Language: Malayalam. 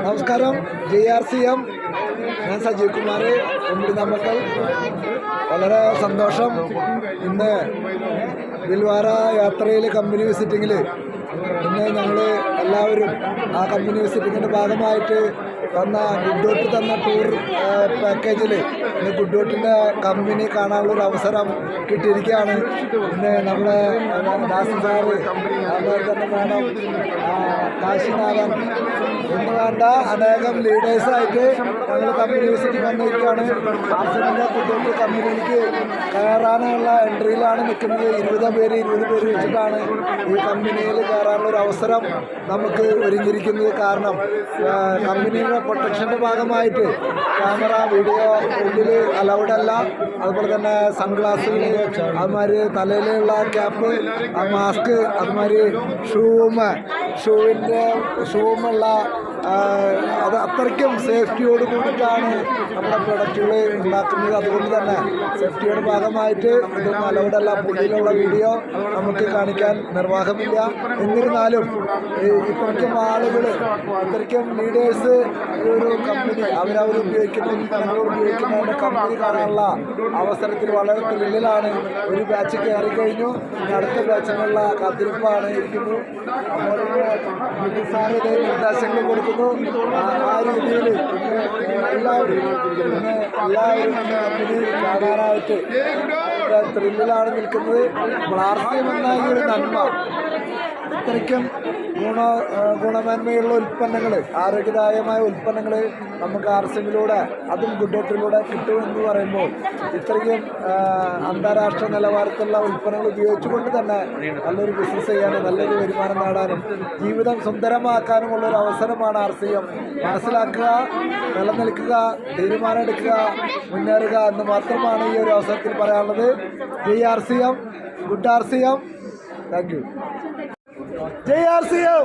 നമസ്കാരം. JRCM, ഞാൻ സജീവ് കുമാർ നമ്മക്കൾ. വളരെ സന്തോഷം. ഇന്ന് ബിൽവാര യാത്രയിൽ കമ്പനി വിസിറ്റിങ്ങിൽ ഇന്ന് ഞങ്ങൾ എല്ലാവരും ആ കമ്പനി വിസിറ്റിങ്ങിൻ്റെ ഭാഗമായിട്ട് തന്ന ടൂർ പാക്കേജിൽ ഇന്ന് ഗുഡ്ഡോട്ടിൻ്റെ കമ്പനി കാണാനുള്ളൊരു അവസരം കിട്ടിയിരിക്കുകയാണ്. ഇന്ന് നമ്മുടെ ദാസൻ സാറ്, അതുപോലെ തന്നെ മാഡം കാശിനാഥൻ എന്ന് വേണ്ട അനേകം ലീഡേഴ്സായിട്ട് ഞങ്ങൾ കമ്പനി വിസിറ്റിംഗ് വന്നിരിക്കുകയാണ്. ആർസിൻ്റെ ഗുഡ്ഡോട്ട് കമ്പനിയിലേക്ക് കയറാനുള്ള എൻട്രിയിലാണ് നിൽക്കുന്നത്. 20 പേര് വെച്ചിട്ടാണ് ഈ കമ്പനിയിൽ കയറാനുള്ളൊരു അവസരം നമുക്ക് ഒരുങ്ങിയിരിക്കുന്നത്. കാരണം കമ്പനിയുടെ പ്രൊട്ടക്ഷൻ്റെ ഭാഗമായിട്ട് ക്യാമറ, വീഡിയോ ഉള്ളിൽ അലൗഡല്ല. അതുപോലെ തന്നെ സൺഗ്ലാസുകൾ, അതുമാതിരി തലയിലുള്ള ക്യാപ്പ്, മാസ്ക്, അതുമാതിരി ഷൂവുമുള്ള അത് അത്രയ്ക്കും സേഫ്റ്റിയോട് കൂടിയിട്ടാണ് നമ്മുടെ പ്രൊഡക്റ്റുകൾ ഉണ്ടാക്കുന്നത്. അതുകൊണ്ട് തന്നെ സേഫ്റ്റിയുടെ ഭാഗമായിട്ട് ഇതൊന്നും അലൗഡല്ല. പുള്ളിയിലുള്ള വീഡിയോ നമുക്ക് കാണിക്കാൻ നിർവാഹമില്ല. എന്നിരുന്നാലും ഇത്രയ്ക്കും ആളുകൾ, ഇത്രയ്ക്കും ലീഡേഴ്സ് ഒരു കമ്പനി ഉപയോഗിക്കുന്നതിൻ്റെ കമ്പനി കാണാനുള്ള അവസരത്തിൽ വളരെ ത്രില്ലിലാണ്. ഒരു ബാച്ച് കയറി കഴിഞ്ഞു, അടുത്ത ബാച്ചിനുള്ള കാത്തിരിപ്പാണ് ഇരിക്കുന്നു. സാറ് ഇതേ നിർദ്ദേശങ്ങൾ കൊടുക്കുന്നു. ആ രീതിയിൽ എല്ലാവരും കമ്പനി കാണാനായിട്ട് ത്രില്ലിലാണ് നിൽക്കുന്നത്. RCM എന്ന ഈ ഒരു നന്മ, ഇത്രയ്ക്കും ഗുണമേന്മയുള്ള ഉൽപ്പന്നങ്ങൾ, ആരോഗ്യദായകമായ ഉൽപ്പന്നങ്ങൾ നമുക്ക് RCMലൂടെ, അതും ഗുഡ്ഡോട്ടിലൂടെ കിട്ടുമെന്ന് പറയുമ്പോൾ ഇത്രയും അന്താരാഷ്ട്ര നിലവാരത്തിലുള്ള ഉൽപ്പന്നങ്ങൾ ഉപയോഗിച്ചുകൊണ്ട് തന്നെ നല്ലൊരു ബിസിനസ് ചെയ്യാനും നല്ലൊരു വരുമാനം നേടാനും ജീവിതം സുന്ദരമാക്കാനുമുള്ളൊരു അവസരമാണ് RCM. മനസ്സിലാക്കുക, നിലനിൽക്കുക, തീരുമാനമെടുക്കുക, മുന്നേറുക എന്ന് മാത്രമാണ് ഈ ഒരു അവസരത്തിൽ പറയാനുള്ളത്. JRCM, good RCM. Thank you. JRCM.